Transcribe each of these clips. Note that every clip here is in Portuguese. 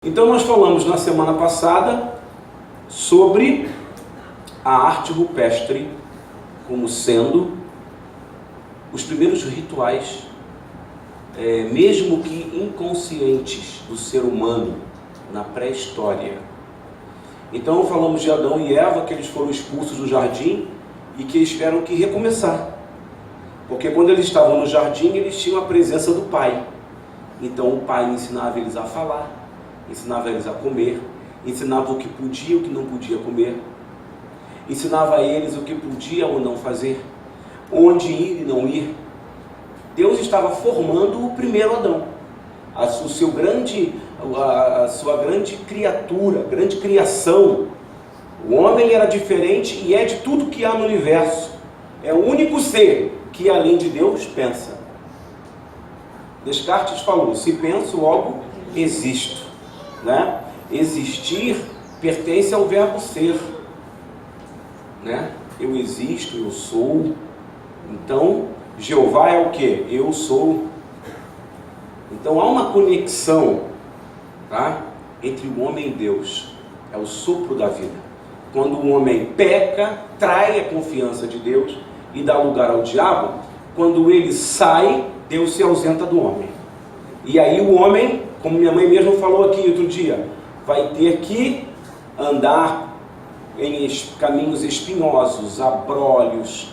Então nós falamos na semana passada sobre a arte rupestre como sendo os primeiros rituais, mesmo que inconscientes, do ser humano na pré-história. Então falamos de Adão e Eva, que eles foram expulsos do jardim e que eles tiveram que recomeçar, porque quando eles estavam no jardim eles tinham a presença do Pai. Então o Pai ensinava eles a falar, ensinava eles a comer, ensinava o que podia e o que não podia comer, ensinava a eles o que podia ou não fazer, onde ir e não ir. Deus estava formando o primeiro Adão, a sua grande criatura, grande criação. O homem era diferente e é de tudo que há no universo. É o único ser que além de Deus pensa. Descartes falou: se penso, logo existo, né? Existir pertence ao verbo ser, né? Eu existo, eu sou. Então Jeová é o que? Eu sou. Então há uma conexão, tá, entre o homem e Deus. É o sopro da vida. Quando o homem peca, trai a confiança de Deus e dá lugar ao diabo, quando ele sai, Deus se ausenta do homem. E aí o homem, como minha mãe mesmo falou aqui outro dia, vai ter que andar em caminhos espinhosos, abrolhos,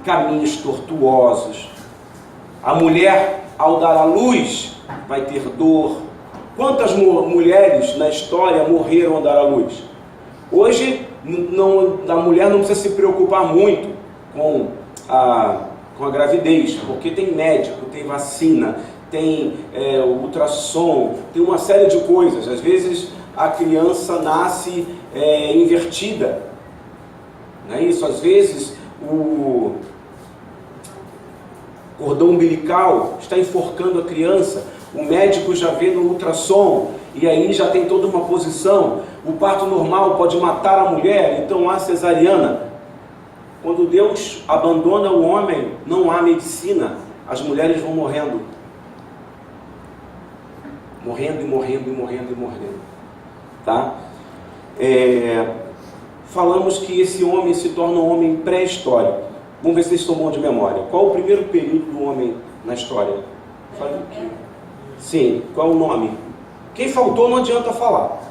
caminhos tortuosos. A mulher, ao dar à luz, vai ter dor. Quantas mulheres na história morreram ao dar à luz? Hoje, a mulher não precisa se preocupar muito com a gravidez, porque tem médico, tem vacina, tem ultrassom, tem uma série de coisas. Às vezes a criança nasce invertida, não é isso? Às vezes o cordão umbilical está enforcando a criança, o médico já vê no ultrassom, e aí já tem toda uma posição. O parto normal pode matar a mulher, então há cesariana. Quando Deus abandona o homem, não há medicina, as mulheres vão morrendo. Morrendo e morrendo e morrendo e morrendo. Tá? Falamos que esse homem se torna um homem pré-histórico. Vamos ver se vocês estão bons de memória. Qual o primeiro período do homem na história? Sim, qual é o nome? Quem faltou não adianta falar.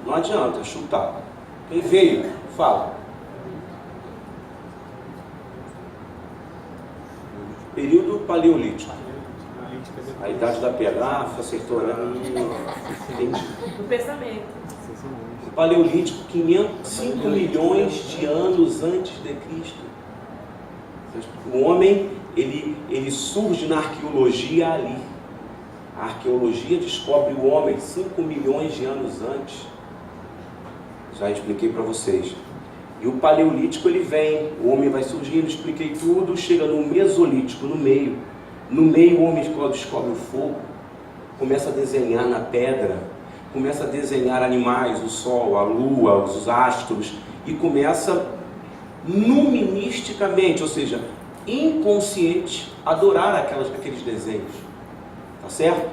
Não adianta chutar. Quem veio, fala. Período paleolítico. A idade da pedra, acertou, né? Entendi. Do pensamento. O paleolítico, 5 milhões de anos antes de Cristo. O homem, ele surge na arqueologia ali. A arqueologia descobre o homem 5 milhões de anos antes. Já expliquei para vocês. E o paleolítico ele vem, o homem vai surgindo, expliquei tudo, chega no mesolítico, no meio. No meio o homem descobre o fogo, começa a desenhar na pedra, começa a desenhar animais, o sol, a lua, os astros, e começa nuministicamente, ou seja, inconsciente, a adorar aqueles desenhos. Tá certo?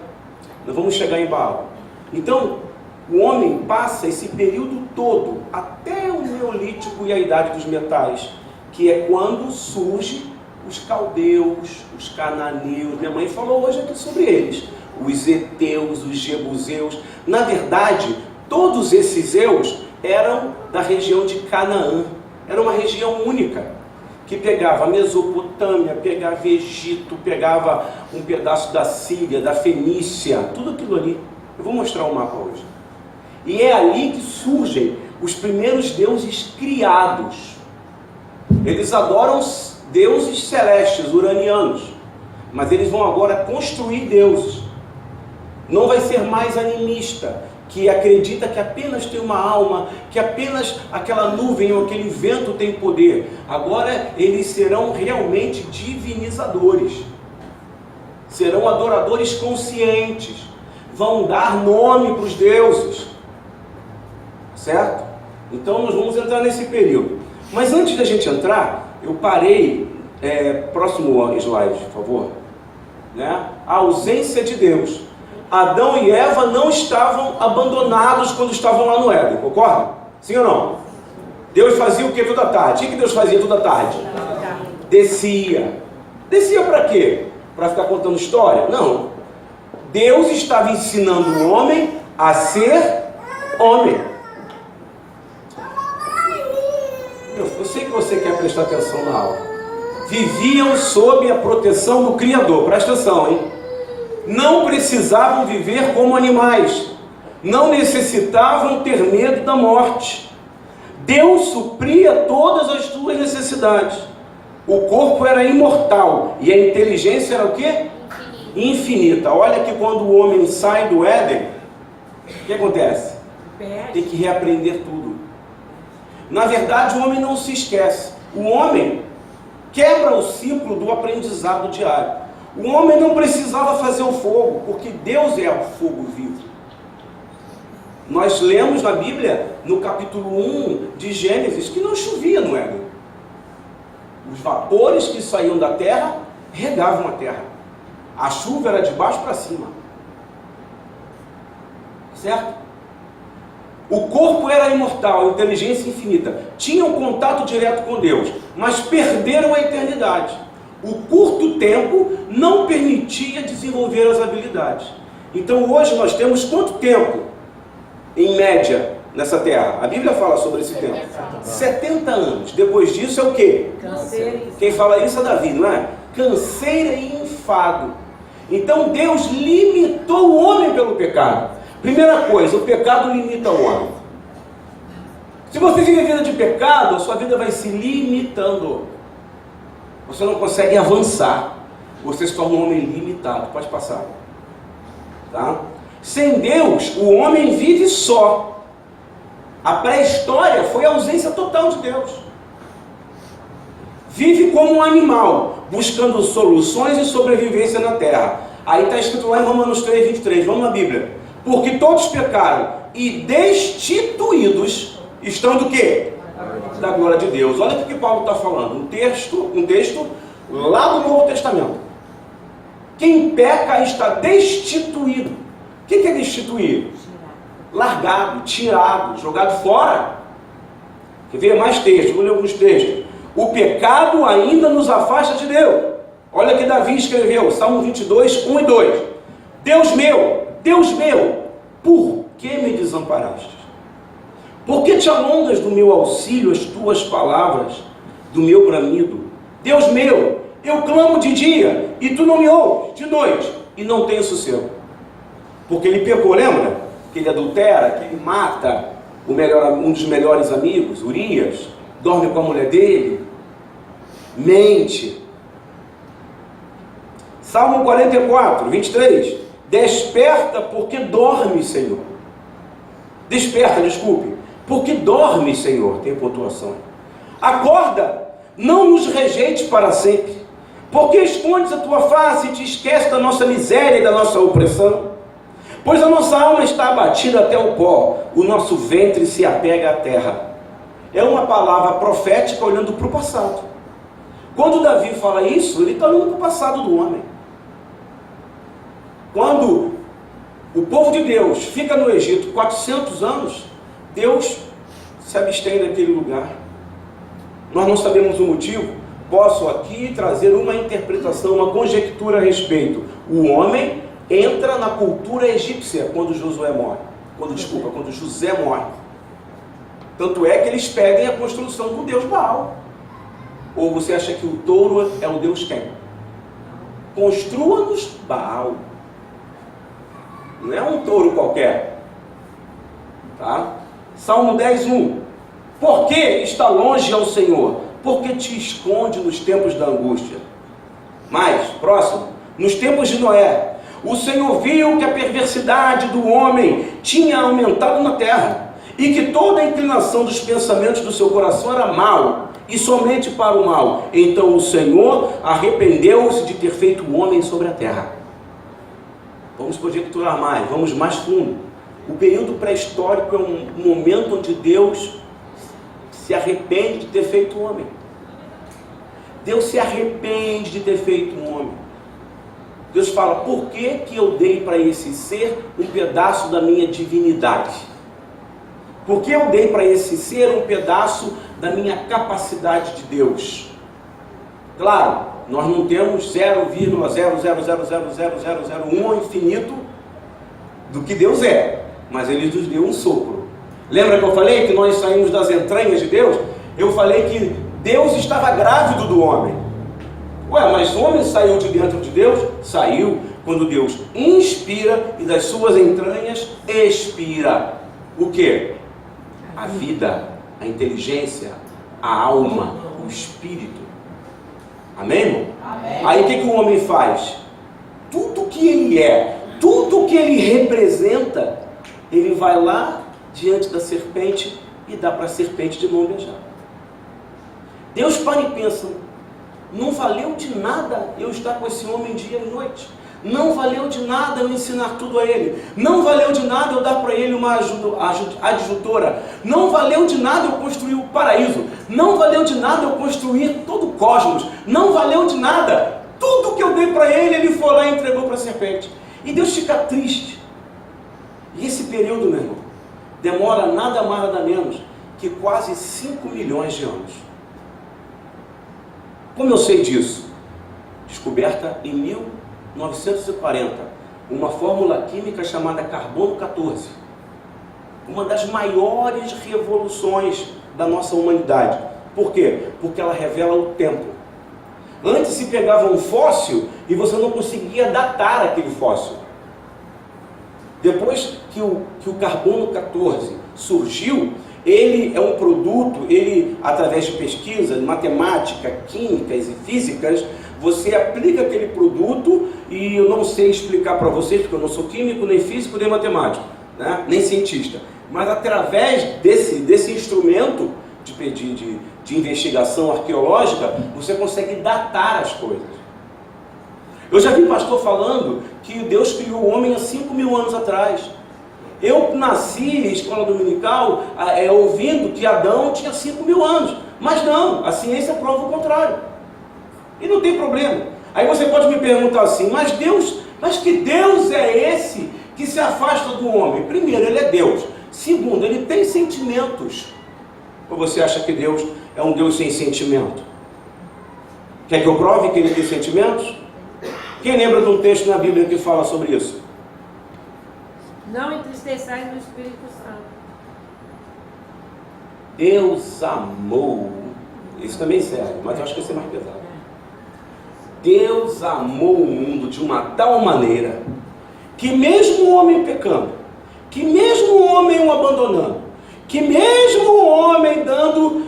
Nós vamos chegar em Baal. Então, o homem passa esse período todo, até o Neolítico e a Idade dos Metais, que é quando surge os caldeus, os cananeus. Minha mãe falou hoje aqui sobre eles. Os heteus, os jebuseus. Na verdade, todos esses eus eram da região de Canaã. Era uma região única, que pegava a Mesopotâmia, pegava Egito, pegava um pedaço da Síria, da Fenícia, tudo aquilo ali. Eu vou mostrar o mapa hoje. E é ali que surgem os primeiros deuses criados. Eles adoram deuses celestes, uranianos, mas eles vão agora construir deuses. Não vai ser mais animista, que acredita que apenas tem uma alma, que apenas aquela nuvem ou aquele vento tem poder. Agora eles serão realmente divinizadores, serão adoradores conscientes, vão dar nome para os deuses, certo? Então nós vamos entrar nesse período. Mas antes da gente entrar, eu parei, próximo slide, por favor, né? A ausência de Deus. Adão e Eva não estavam abandonados quando estavam lá no Éden, concorda? Sim ou não? Deus fazia o que toda tarde? O que Deus fazia toda tarde? Descia. Descia para quê? Para ficar contando história? Não. Deus estava ensinando o homem a ser homem. Eu sei que você quer prestar atenção na aula. Viviam sob a proteção do Criador. Presta atenção, hein? Não precisavam viver como animais. Não necessitavam ter medo da morte. Deus supria todas as suas necessidades. O corpo era imortal e a inteligência era o quê? Infinita. Olha que quando o homem sai do Éden, o que acontece? Tem que reaprender tudo. Na verdade, o homem não se esquece. O homem quebra o ciclo do aprendizado diário. O homem não precisava fazer o fogo, porque Deus é o fogo vivo. Nós lemos na Bíblia, no capítulo 1 de Gênesis, que não chovia no Éden. Os vapores que saíam da terra regavam a terra. A chuva era de baixo para cima. Certo? O corpo era imortal, a inteligência infinita. Tinham contato direto com Deus, mas perderam a eternidade. O curto tempo não permitia desenvolver as habilidades. Então hoje nós temos quanto tempo, em média, nessa terra? A Bíblia fala sobre esse tempo. 70 anos. Depois disso é o quê? Canseira. Quem fala isso é Davi, não é? Canseira e enfado. Então Deus limitou o homem pelo pecado. Primeira coisa, o pecado limita o homem. Se você vive a vida de pecado, a sua vida vai se limitando. Você não consegue avançar. Você se torna um homem limitado. Pode passar. Tá? Sem Deus, o homem vive só. A pré-história foi a ausência total de Deus. Vive como um animal, buscando soluções e sobrevivência na terra. Aí está escrito lá em Romanos 3:23. Vamos na Bíblia. Porque todos pecaram e destituídos estão do quê? Da glória de Deus. Olha o que Paulo está falando. Um texto lá do Novo Testamento. Quem peca está destituído. O que é destituir? Largado, tirado, jogado fora. Quer ver mais textos? Vou ler alguns textos. O pecado ainda nos afasta de Deus. Olha que Davi escreveu, Salmo 22, 1 e 2. Deus meu, por que me desamparaste? Por que te alongas do meu auxílio as tuas palavras, do meu bramido? Deus meu, eu clamo de dia, e tu não me ouves, de noite, e não tenho sossego. Porque ele pecou, lembra? Que ele adultera, que ele mata um dos melhores amigos, Urias, dorme com a mulher dele, mente. Salmo 44, 23. Desperta porque dorme, Senhor. Desperta, desculpe. Porque dorme, Senhor. Tem pontuação. Acorda, não nos rejeite para sempre. Porque escondes a tua face e te esqueces da nossa miséria e da nossa opressão. Pois a nossa alma está abatida até o pó, o nosso ventre se apega à terra. É uma palavra profética olhando para o passado. Quando Davi fala isso, ele está olhando para o passado do homem. Quando o povo de Deus fica no Egito 400 anos, Deus se abstém daquele lugar. Nós não sabemos o motivo. Posso aqui trazer uma interpretação, uma conjectura a respeito. O homem entra na cultura egípcia quando Josué morre. Quando José morre. Tanto é que eles pedem a construção do Deus Baal. Ou você acha que o touro é o Deus quem? Construa-nos Baal. Não é um touro qualquer. Tá? Salmo 10:1. Por que está longe ao Senhor? Porque te esconde nos tempos da angústia. Mais, próximo. Nos tempos de Noé, o Senhor viu que a perversidade do homem tinha aumentado na terra, e que toda a inclinação dos pensamentos do seu coração era mal, e somente para o mal. Então o Senhor arrependeu-se de ter feito o homem sobre a terra. Vamos conjecturar mais, vamos mais fundo. O período pré-histórico é um momento onde Deus se arrepende de ter feito o homem. Deus se arrepende de ter feito um homem. Deus fala, por que eu dei para esse ser um pedaço da minha divinidade? Por que eu dei para esse ser um pedaço da minha capacidade de Deus? Claro, nós não temos 0,0000001 ao infinito do que Deus é, mas Ele nos deu um sopro. Lembra que eu falei que nós saímos das entranhas de Deus? Eu falei que Deus estava grávido do homem. Ué, mas o homem saiu de dentro de Deus? Saiu quando Deus inspira e das suas entranhas expira. O quê? A vida, a inteligência, a alma, o espírito. Amém, irmão? Amém. Aí o que o homem faz? Tudo que ele é, tudo que ele representa, ele vai lá diante da serpente e dá para a serpente de mão beijada. Deus para e pensa, não valeu de nada eu estar com esse homem dia e noite. Não valeu de nada eu ensinar tudo a ele. Não valeu de nada eu dar para ele uma adjutora. Não valeu de nada eu construir o paraíso. Não valeu de nada eu construir todo o cosmos. Não valeu de nada. Tudo que eu dei para ele, ele foi lá e entregou para a serpente. E Deus fica triste. E esse período, meu irmão, demora nada mais nada menos que quase 5 milhões de anos. Como eu sei disso? Descoberta em 1940, uma fórmula química chamada carbono 14. Uma das maiores revoluções da nossa humanidade. Por quê? Porque ela revela o tempo. Antes se pegava um fóssil e você não conseguia datar aquele fóssil. Depois que o carbono 14 surgiu, ele é um produto, ele, através de pesquisa, matemática, químicas e físicas, você aplica aquele produto, e eu não sei explicar para vocês, porque eu não sou químico, nem físico, nem matemático, né? Nem cientista, mas através desse instrumento de investigação arqueológica, você consegue datar as coisas. Eu já vi pastor falando que Deus criou o homem há 5 mil anos atrás. Eu nasci em escola dominical ouvindo que Adão tinha 5 mil anos. Mas não, a ciência prova o contrário. E não tem problema. Aí você pode me perguntar assim, mas que Deus é esse que se afasta do homem? Primeiro, Ele é Deus. Segundo, Ele tem sentimentos. Ou você acha que Deus é um Deus sem sentimento? Quer que eu prove que Ele tem sentimentos? Quem lembra de um texto na Bíblia que fala sobre isso? Não entristeçais no Espírito Santo. Deus amou. Isso também serve, mas eu acho que esse é mais pesado. Deus amou o mundo de uma tal maneira que mesmo o homem pecando, que mesmo o homem o abandonando, que mesmo o homem dando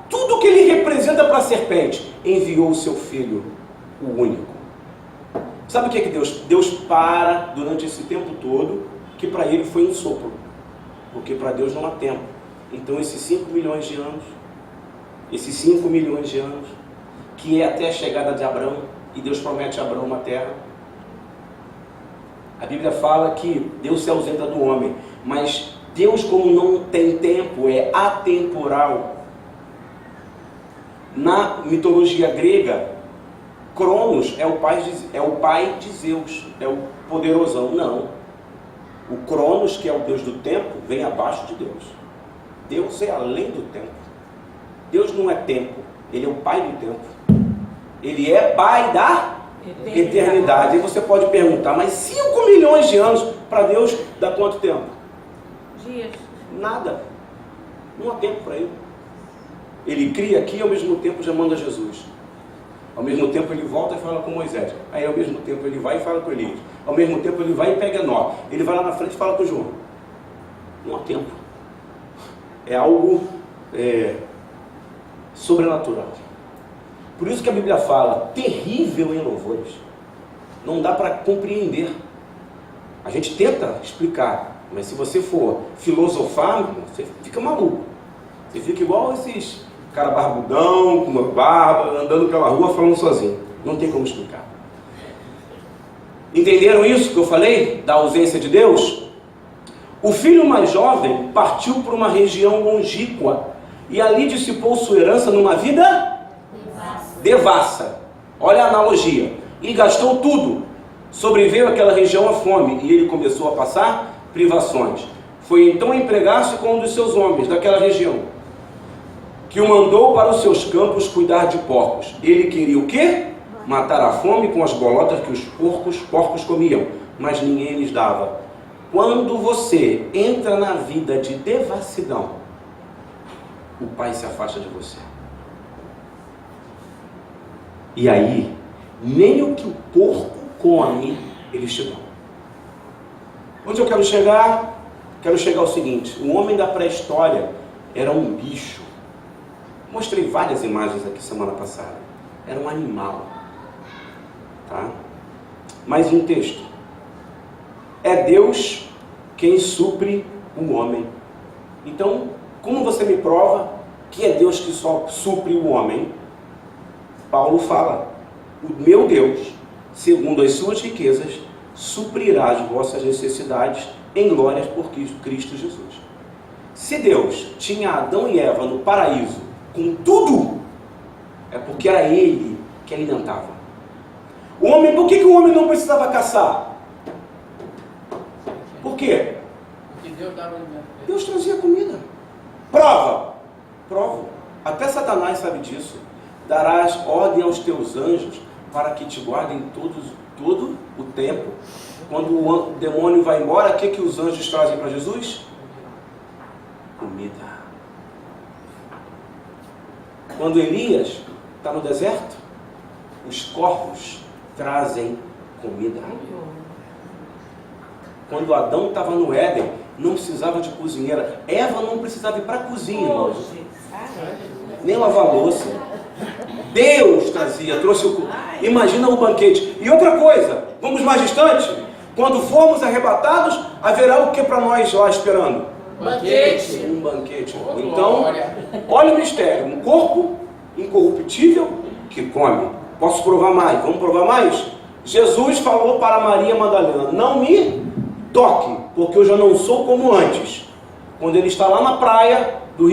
tudo que ele representa para a serpente, enviou o seu Filho, o único. Sabe o que é que Deus para durante esse tempo todo, que para ele foi um sopro, porque para Deus não há tempo. Então esses 5 milhões de anos, que é até a chegada de Abraão, e Deus promete a Abraão uma terra. A Bíblia fala que Deus se ausenta do homem, mas Deus, como não tem tempo, é atemporal. Na mitologia grega, Cronos é o pai de Zeus, é o poderosão. Não. O Cronos, que é o Deus do tempo, vem abaixo de Deus. Deus é além do tempo. Deus não é tempo, Ele é o pai do tempo. Ele é pai da eternidade. E você pode perguntar, mas 5 milhões de anos para Deus dá quanto tempo? Dias. Nada. Não há tempo para Ele. Ele cria aqui e ao mesmo tempo já manda Jesus. Ao mesmo tempo ele volta e fala com Moisés. Aí ao mesmo tempo ele vai e fala com Elias. Ao mesmo tempo ele vai e pega Nó. Ele vai lá na frente e fala com João. Não há tempo. É algo sobrenatural. Por isso que a Bíblia fala, terrível em louvores. Não dá para compreender. A gente tenta explicar, mas se você for filosofar, você fica maluco. Você fica igual esses cara barbudão, com uma barba, andando pela rua falando sozinho. Não tem como explicar. Entenderam isso que eu falei? Da ausência de Deus? O filho mais jovem partiu para uma região longínqua e ali dissipou sua herança numa vida devassa. Olha a analogia. e gastou tudo. Sobreveio àquela região a fome, e ele começou a passar privações. Foi então empregar-se com um dos seus homens daquela região, que o mandou para os seus campos cuidar de porcos. Ele queria o quê? Matar a fome com as bolotas que os porcos comiam, mas ninguém lhes dava. Quando você entra na vida de devassidão, o Pai se afasta de você. E aí, nem o que o porco come, eles te dão. Onde eu quero chegar? Quero chegar ao seguinte: o homem da pré-história era um bicho. Mostrei várias imagens aqui semana passada. Era um animal. Tá? Mais um texto. É Deus quem supre o homem. Então, como você me prova que é Deus que só supre o homem? Paulo fala: o meu Deus, segundo as suas riquezas, suprirá as vossas necessidades em glórias por Cristo Jesus. Se Deus tinha Adão e Eva no paraíso com tudo, é porque era Ele que alimentava. O homem, por que o homem não precisava caçar? Por quê? Porque Deus dava alimento. Deus trazia comida. Prova. Prova. Até Satanás sabe disso. Darás ordem aos teus anjos para que te guardem todo o tempo. Quando o demônio vai embora, o que os anjos trazem para Jesus? Comida. Quando Elias está no deserto, os corvos trazem comida. Quando Adão estava no Éden, não precisava de cozinheira. Eva não precisava ir para a cozinha, irmãos. Nem lavar louça. Deus trazia, trouxe o... Imagina o banquete. E outra coisa, vamos mais distante? Quando formos arrebatados, haverá o que para nós lá esperando? Banquete. Um banquete. Então, olha o mistério. Um corpo incorruptível que come. Posso provar mais? Vamos provar mais? Jesus falou para Maria Madalena: não me toque, porque eu já não sou como antes. Quando ele está lá na praia do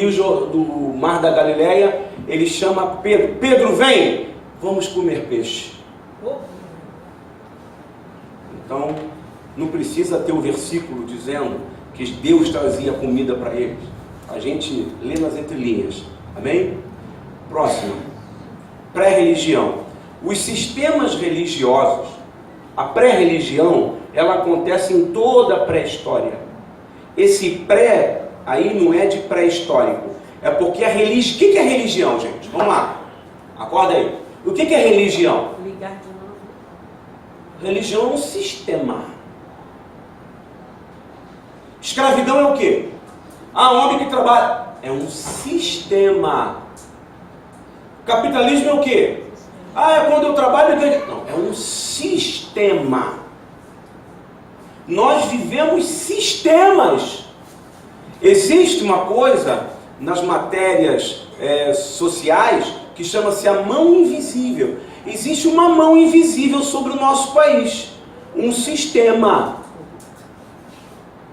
Mar da Galileia, ele chama Pedro: Pedro, vem, vamos comer peixe. Então, não precisa ter o versículo dizendo que Deus trazia comida para eles. A gente lê nas entrelinhas. Amém? Próximo. Pré-religião. Os sistemas religiosos, a pré-religião, ela acontece em toda a pré-história. Esse pré aí não é de pré-histórico. É porque a religião... O que é religião, gente? Vamos lá. Acorda aí. O que é religião? Ligar de novo. Religião é um sistema. Escravidão é o quê? Homem que trabalha. É um sistema. Capitalismo é o quê? É quando eu trabalho e ganho. Não, é um sistema. Nós vivemos sistemas. Existe uma coisa nas matérias sociais que chama-se a mão invisível. Existe uma mão invisível sobre o nosso país. Um sistema.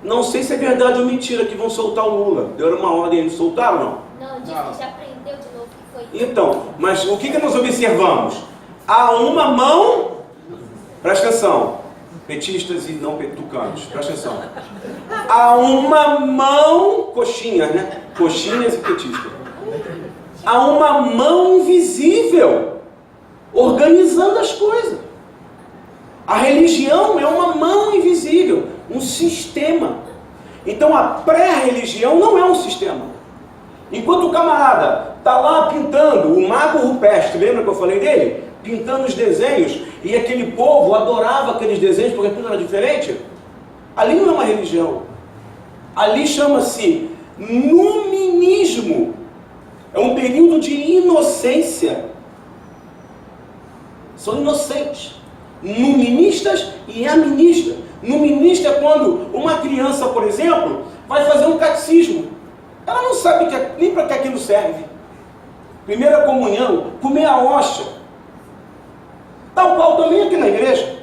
Não sei se é verdade ou mentira que vão soltar o Lula. Deram uma ordem de soltar ou não? Não, disse que já aprendeu de novo que foi. Então, mas o que nós observamos? Há uma mão, presta atenção, petistas e não tucanos, presta atenção. Há uma mão, coxinhas, né? Coxinhas e petistas. Há uma mão invisível organizando as coisas. A religião é uma mão invisível, um sistema. Então a pré-religião não é um sistema. Enquanto o camarada está lá pintando, o mago rupestre, lembra que eu falei dele? Pintando os desenhos, e aquele povo adorava aqueles desenhos porque tudo era diferente. Ali não é uma religião. Ali chama-se numinismo. É um período de inocência. São inocentes. Nuministas e animistas. Numinista é quando uma criança, por exemplo, vai fazer um catecismo. Ela não sabe nem para que aquilo serve. Primeira comunhão, comer a hóstia. Tal qual também aqui na igreja.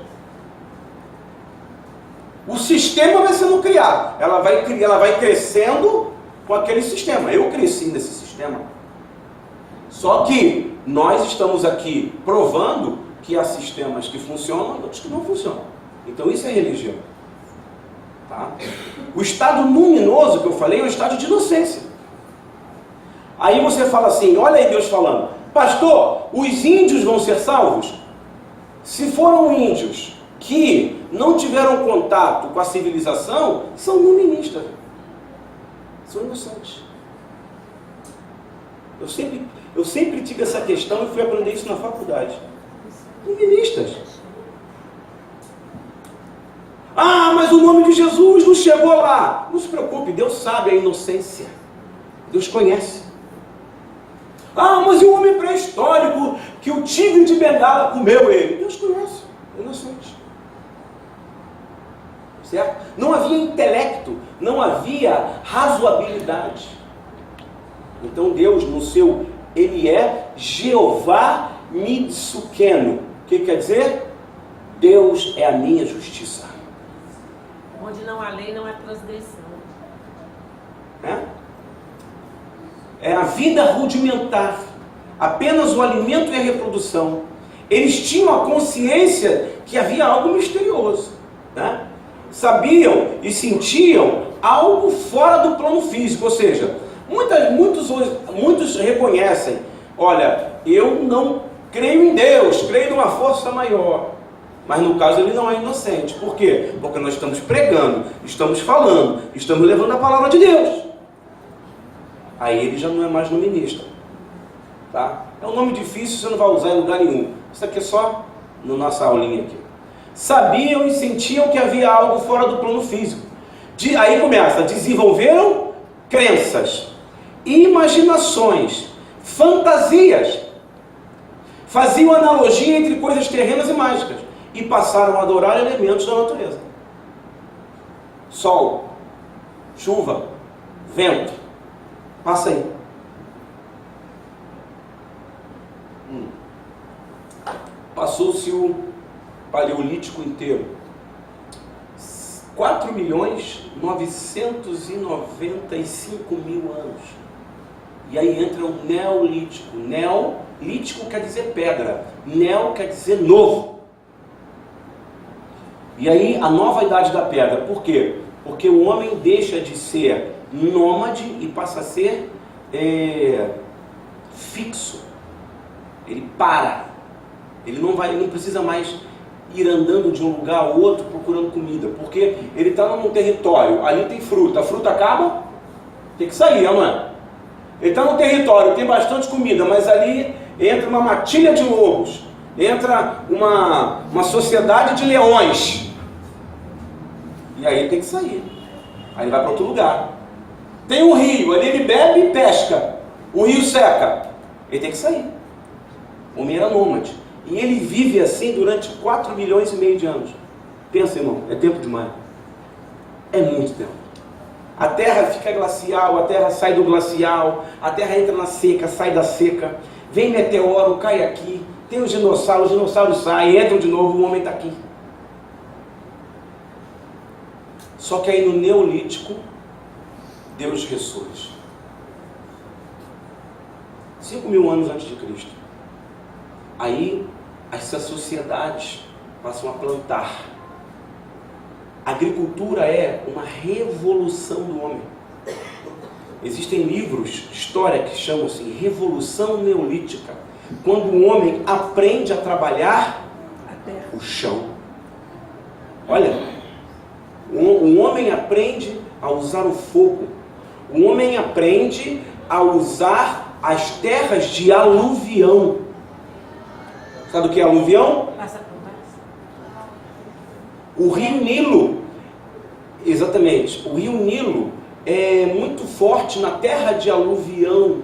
O sistema vai sendo criado. Ela vai crescendo com aquele sistema. Eu cresci nesse sistema. Só que nós estamos aqui provando que há sistemas que funcionam e outros que não funcionam. Então isso é religião. Tá? O estado luminoso que eu falei é um estado de inocência. Aí você fala assim, olha aí Deus falando, pastor, os índios vão ser salvos? Se foram índios que não tiveram contato com a civilização, são iluministas. São inocentes. Eu sempre tive essa questão e fui aprender isso na faculdade. Iluministas. Ah, mas o nome de Jesus não chegou lá. Não se preocupe, Deus sabe a inocência. Deus conhece. Ah, mas e o homem pré-histórico que o tigre de Bengala comeu ele? Deus conhece, é inocente. Certo? Não havia intelecto, não havia razoabilidade. Então Deus, no seu, Ele é Jeová Mitsukeno. O que quer dizer? Deus é a minha justiça. Onde não há lei, não há transgressão. É a vida rudimentar, apenas o alimento e a reprodução. Eles tinham a consciência que havia algo misterioso, né? Sabiam e sentiam algo fora do plano físico, ou seja, muitos reconhecem, olha, eu não creio em Deus, creio numa força maior. Mas no caso ele não é inocente. Por quê? Porque nós estamos pregando, estamos falando, estamos levando a palavra de Deus. Aí ele já não é mais no ministro. Tá? É um nome difícil, você não vai usar em lugar nenhum. Isso aqui é só na nossa aulinha aqui. Sabiam e sentiam que havia algo fora do plano físico. Aí começa, desenvolveram crenças, imaginações, fantasias. Faziam analogia entre coisas terrenas e mágicas. E passaram a adorar elementos da natureza. Sol, chuva, vento. Passa aí. Passou-se o Paleolítico inteiro. 4.995.000 anos. E aí entra o Neolítico. Neolítico quer dizer pedra. Neo quer dizer novo. E aí a nova idade da pedra. Por quê? Porque o homem deixa de ser nômade e passa a ser fixo. Ele para. Ele não precisa mais ir andando de um lugar ao outro procurando comida, porque ele está num território, ali tem fruta, a fruta acaba, tem que sair, não é? Ele está num território, tem bastante comida, mas ali entra uma matilha de lobos, entra uma sociedade de leões, e aí ele tem que sair, aí ele vai para outro lugar. Tem um rio, ali ele bebe e pesca, o rio seca, ele tem que sair. O homem era nômade. E ele vive assim durante 4,5 milhões de anos. Pensa, irmão, é tempo demais. É muito tempo. A terra fica glacial, a terra sai do glacial, a terra entra na seca, sai da seca. Vem meteoro, cai aqui. Tem os dinossauros saem, entram de novo, o homem está aqui. Só que aí no Neolítico, Deus ressurge. 5.000 anos antes de Cristo. Aí essas sociedades passam a plantar. A agricultura é uma revolução do homem. Existem livros de história que chamam-se Revolução Neolítica, quando o homem aprende a trabalhar o chão. Olha, o homem aprende a usar o fogo. O homem aprende a usar as terras de aluvião. Sabe o que é aluvião? Passa por baixo. O rio Nilo, exatamente, o rio Nilo é muito forte na terra de aluvião.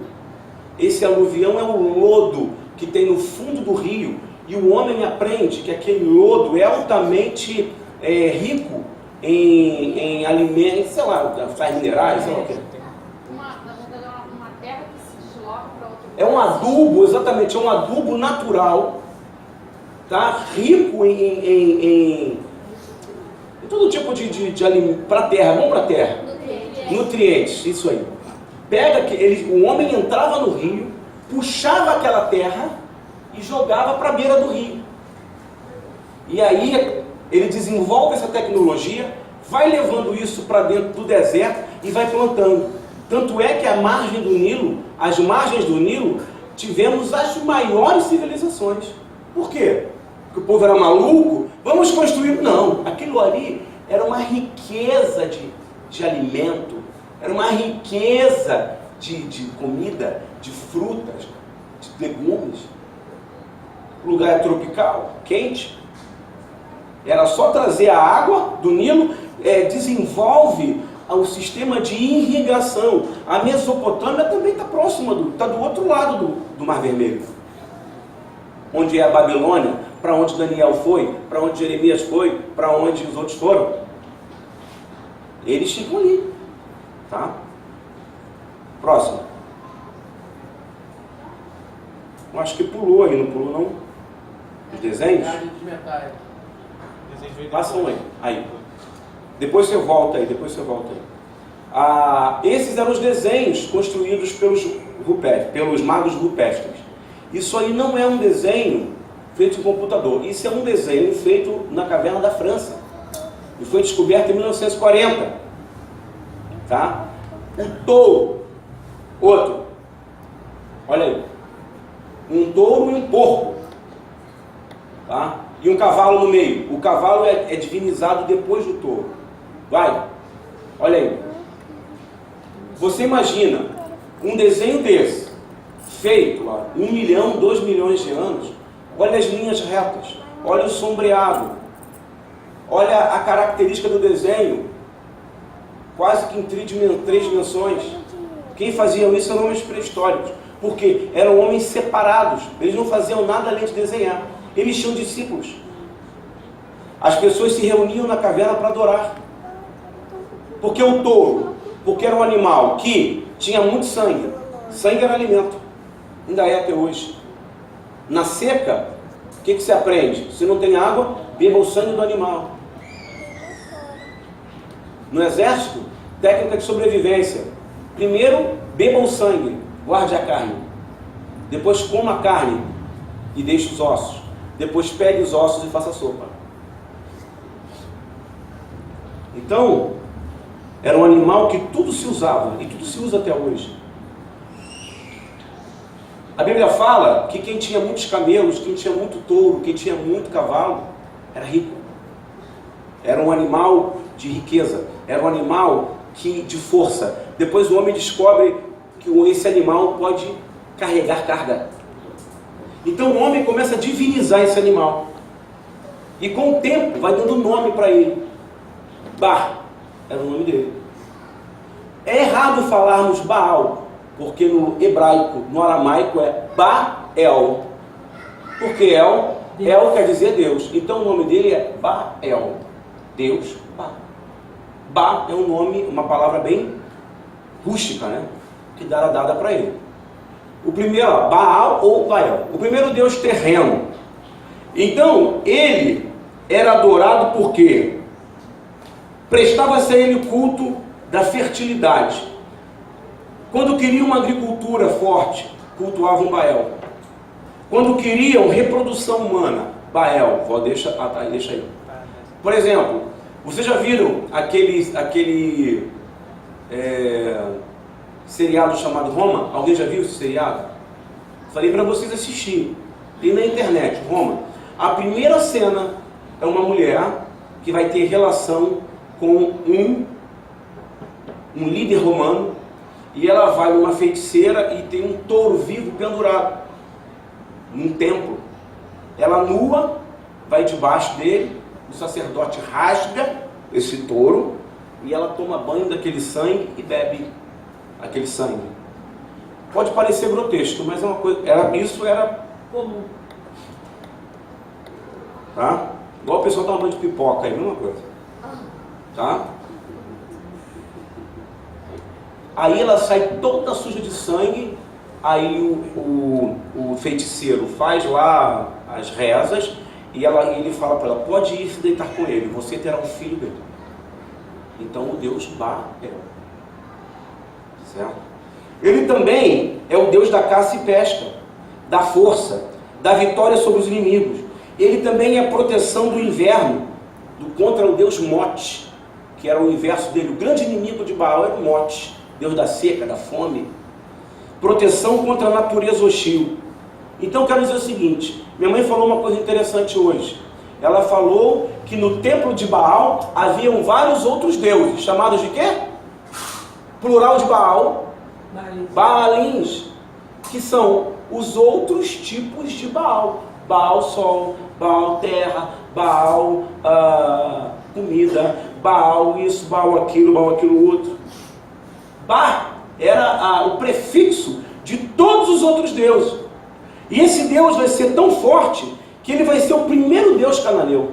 Esse aluvião é o lodo que tem no fundo do rio, e o homem aprende que aquele lodo é altamente rico em alimentos, sei lá, sais minerais, sei lá o que. Uma terra que se desloca para outro lugar. É um adubo, exatamente, é um adubo natural. Tá? Rico em todo tipo de alimento, para a terra, bom para a terra. Nutrientes, isso aí. O homem entrava no rio, puxava aquela terra e jogava para a beira do rio. E aí ele desenvolve essa tecnologia, vai levando isso para dentro do deserto e vai plantando. Tanto é que as margens do Nilo, tivemos as maiores civilizações. Por quê? Porque o povo era maluco? Vamos construir. Não, aquilo ali era uma riqueza de alimento, era uma riqueza de comida, de frutas, de legumes. O lugar é tropical, quente. Era só trazer a água do Nilo, desenvolve o sistema de irrigação. A Mesopotâmia também está próxima, está do outro lado do Mar Vermelho. Onde é a Babilônia, para onde Daniel foi, para onde Jeremias foi, para onde os outros foram. Eles ficam ali. Tá? Próximo. Eu acho que pulou aí, não pulou não? Os desenhos? Passam aí. Depois você volta aí. Esses eram os desenhos construídos pelos magos rupestres. Isso aí não é um desenho feito em computador. Isso é um desenho feito na caverna da França. E foi descoberto em 1940. Tá? O touro. Outro. Olha aí. Um touro e um porco. Tá? E um cavalo no meio. O cavalo é divinizado depois do touro. Vai. Olha aí. Você imagina um desenho desse, feito há 1 milhão, 2 milhões de anos. Olha as linhas retas. Olha o sombreado. Olha a característica do desenho. Quase que em 3 dimensões. Quem fazia isso eram homens pré-históricos. Porque eram homens separados. Eles não faziam nada além de desenhar. Eles tinham discípulos. As pessoas se reuniam na caverna para adorar. Porque o touro, porque era um animal que tinha muito sangue. Sangue era alimento. Ainda é até hoje. Na seca, o que se aprende? Se não tem água, beba o sangue do animal. No exército, técnica de sobrevivência. Primeiro, beba o sangue, guarde a carne. Depois coma a carne e deixe os ossos. Depois pegue os ossos e faça sopa. Então, era um animal que tudo se usava, e tudo se usa até hoje. A Bíblia fala que quem tinha muitos camelos, quem tinha muito touro, quem tinha muito cavalo, era rico. Era um animal de riqueza, era um animal de força. Depois o homem descobre que esse animal pode carregar carga. Então o homem começa a divinizar esse animal. E com o tempo vai dando nome para ele. Bar era o nome dele. É errado falarmos Baal, porque no hebraico, no aramaico é Baal. Porque El quer dizer Deus. Então o nome dele é Baal. Deus, Ba. Ba é um nome, uma palavra bem rústica, né? Que era dada para ele. O primeiro, Baal ou Baal. O primeiro deus terreno. Então, ele era adorado porque prestava-se a ele o culto da fertilidade. Quando queriam uma agricultura forte, cultuavam Baal. Quando queriam reprodução humana, Baal. Deixa aí. Por exemplo, vocês já viram aquele seriado chamado Roma? Alguém já viu esse seriado? Falei para vocês assistirem. Tem na internet, Roma. A primeira cena é uma mulher que vai ter relação com um líder romano, e ela vai numa feiticeira e tem um touro vivo pendurado num templo. Ela nua, vai debaixo dele, o sacerdote rasga esse touro e ela toma banho daquele sangue e bebe aquele sangue. Pode parecer grotesco, mas é uma coisa, isso era comum. Tá? Igual o pessoal toma banho de pipoca aí, mesma coisa. Tá? Aí ela sai toda suja de sangue, aí o feiticeiro faz lá as rezas e ele fala para ela, pode ir se deitar com ele, você terá um filho dele. Então o Deus Baal. Certo? Ele também é o Deus da caça e pesca, da força, da vitória sobre os inimigos. ele também é proteção do inverno, contra o deus Mote, que era o inverso dele. O grande inimigo de Baal era o Mote, deus da seca, da fome. Proteção contra a natureza hostil. Então, quero dizer o seguinte, minha mãe falou uma coisa interessante hoje. Ela falou que no templo de Baal haviam vários outros deuses, chamados de quê? Plural de Baal, Baalins, que são os outros tipos de Baal. Baal Sol, Baal Terra, Baal comida, Baal isso, Baal aquilo outro. Ba era o prefixo de todos os outros deuses. E esse Deus vai ser tão forte que ele vai ser o primeiro Deus cananeu.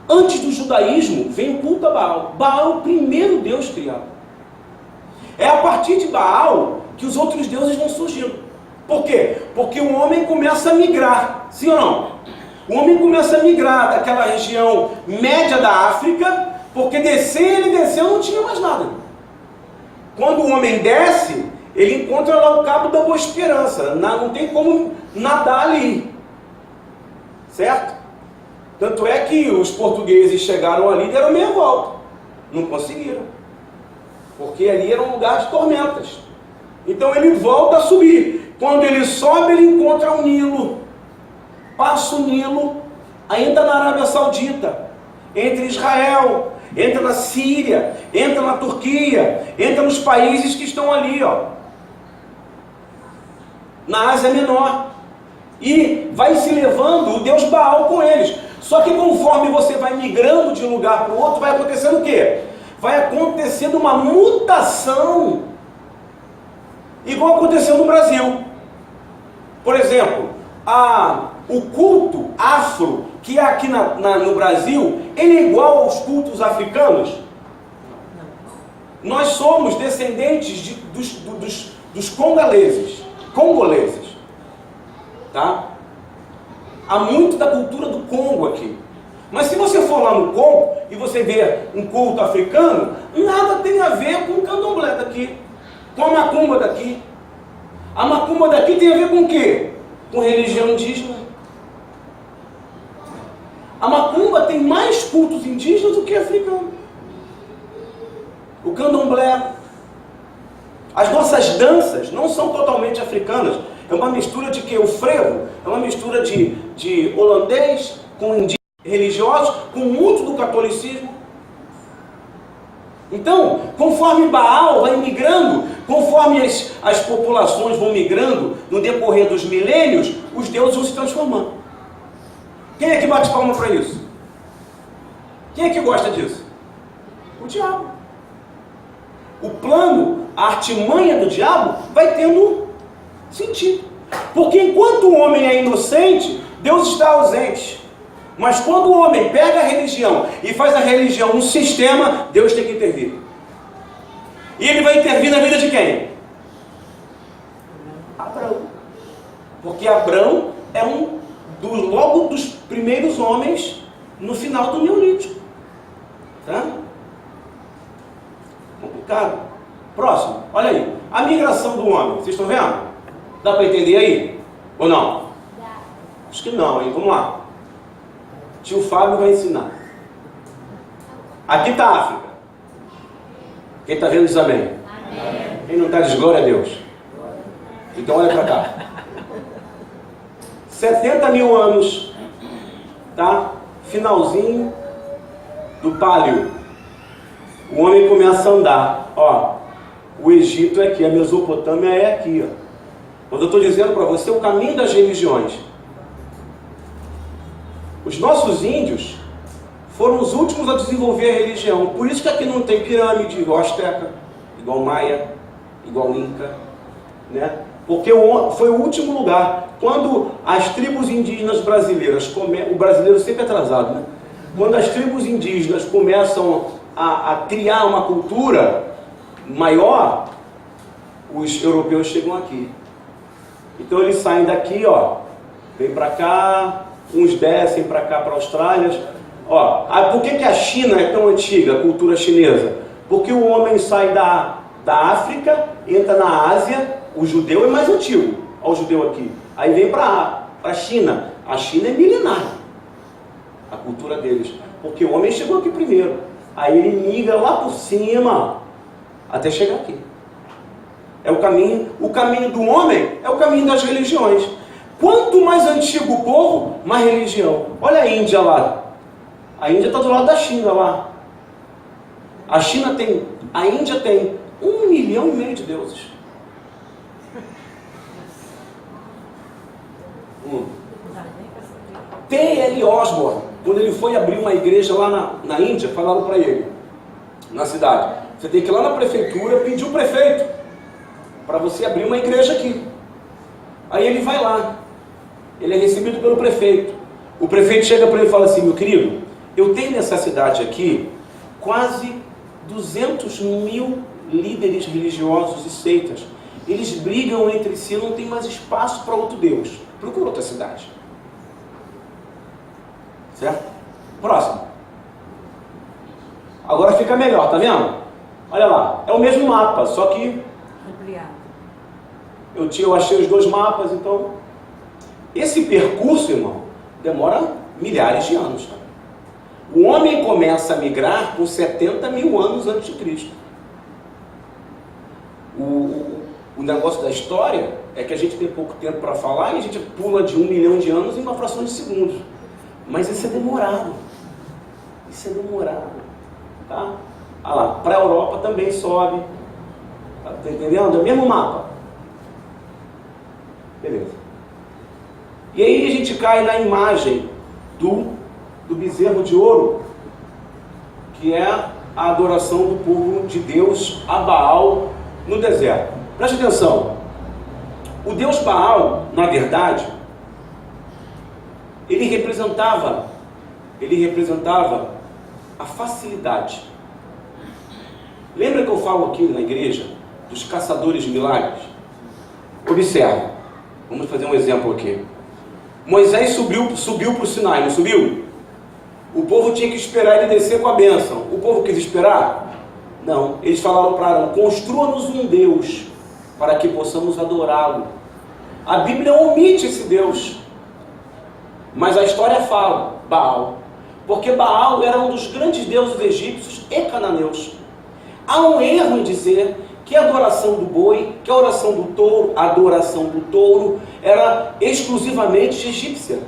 Antes do judaísmo vem o culto a Baal. Baal é o primeiro Deus criado. É a partir de Baal que os outros deuses vão surgindo. Por quê? Porque o homem começa a migrar, sim ou não? O homem começa a migrar daquela região média da África, porque ele desceu, não tinha mais nada. Quando o homem desce, ele encontra lá o Cabo da Boa Esperança, não tem como nadar ali, certo? Tanto é que os portugueses chegaram ali e deram meia volta, não conseguiram, porque ali era um lugar de tormentas. Então ele volta a subir. Quando ele sobe, ele encontra o Nilo, passa o Nilo, ainda na Arábia Saudita, entre Israel, entra na Síria, entra na Turquia, entra nos países que estão ali, ó, na Ásia Menor, e vai se levando o Deus Baal com eles. Só que conforme você vai migrando de um lugar para o outro, vai acontecendo o quê? Vai acontecendo uma mutação, igual aconteceu no Brasil. Por exemplo, o culto afro, que é aqui no Brasil, ele é igual aos cultos africanos? Nós somos descendentes dos congoleses, tá? Há muito da cultura do Congo aqui. Mas se você for lá no Congo e você ver um culto africano, nada tem a ver com o candomblé daqui, com a macumba daqui. A macumba daqui tem a ver com o quê? Com religião indígena. A macumba tem mais cultos indígenas do que africano. O candomblé. As nossas danças não são totalmente africanas. É uma mistura de quê? O frevo é uma mistura de holandês com indígenas religiosos, com muito do catolicismo. Então, conforme Baal vai migrando, conforme as populações vão migrando no decorrer dos milênios, os deuses vão se transformando. Quem é que bate palma para isso? Quem é que gosta disso? O diabo. O plano, a artimanha do diabo vai tendo sentido. Porque enquanto o homem é inocente, Deus está ausente. Mas quando o homem pega a religião e faz a religião um sistema, Deus tem que intervir. E ele vai intervir na vida de quem? Abraão. Porque Abraão é logo dos primeiros homens no final do Neolítico. Tá? Complicado. Próximo, olha aí. A migração do homem, vocês estão vendo? Dá para entender aí? Ou não? Acho que não, hein? Vamos lá. Tio Fábio vai ensinar. Aqui está a África. Quem está vendo diz amém. Amém. Quem não está diz glória a Deus. Então olha para cá. 70 mil anos, tá? Finalzinho do Páleo. O homem começa a andar. Ó, o Egito é aqui, a Mesopotâmia é aqui, ó. Quando eu estou dizendo para você o caminho das religiões. Os nossos índios foram os últimos a desenvolver a religião. Por isso que aqui não tem pirâmide, igual Azteca, igual Maia, igual Inca, né? Porque foi o último lugar. Quando as tribos indígenas brasileiras, o brasileiro sempre é atrasado, né? Quando as tribos indígenas começam a criar uma cultura maior, os europeus chegam aqui. Então eles saem daqui, ó, vem para cá, uns descem para cá, para a Austrália. Ó, por que a China é tão antiga, a cultura chinesa? Porque o homem sai da África, entra na Ásia, o judeu é mais antigo, olha o judeu aqui. Aí vem para para a China. A China é milenária, a cultura deles, porque o homem chegou aqui primeiro, aí ele migra lá por cima, até chegar aqui. É o caminho do homem é o caminho das religiões. Quanto mais antigo o povo, mais religião. Olha a Índia lá. A Índia está do lado da China lá. A Índia tem 1,5 milhão de deuses. T.L. Osborne, quando ele foi abrir uma igreja lá na Índia, falaram para ele, na cidade, você tem que ir lá na prefeitura pedir o prefeito para você abrir uma igreja aqui. Aí ele vai lá, ele é recebido pelo prefeito. O prefeito chega para ele e fala assim: meu querido, eu tenho nessa cidade aqui quase 200 mil líderes religiosos e seitas. Eles brigam entre si, não tem mais espaço para outro Deus. Procura outra cidade. Certo? Próximo. Agora fica melhor, tá vendo? Olha lá, é o mesmo mapa, só que ampliado. eu achei os dois mapas, então esse percurso, irmão, demora milhares de anos. Tá? O homem começa a migrar com 70 mil anos antes de Cristo. O negócio da história é que a gente tem pouco tempo para falar e a gente pula de 1 milhão de anos em uma fração de segundos. Mas isso é demorado. Isso é demorado. Tá? Ah lá, para a Europa também sobe. Tá entendendo? É o mesmo mapa. Beleza. E aí a gente cai na imagem do bezerro de ouro, que é a adoração do povo de Deus a Baal no deserto. Preste atenção. O Deus Baal, na verdade, ele representava a facilidade. Lembra que eu falo aqui na igreja dos caçadores de milagres? Observe. Vamos fazer um exemplo aqui. Moisés subiu para o Sinai, não subiu? O povo tinha que esperar ele descer com a bênção. O povo quis esperar? Não. Eles falaram para Arão: construa-nos um Deus para que possamos adorá-lo. A Bíblia omite esse Deus, mas a história fala Baal, porque Baal era um dos grandes deuses egípcios e cananeus. Há um erro em dizer que a adoração do boi, que a adoração do touro era exclusivamente egípcia,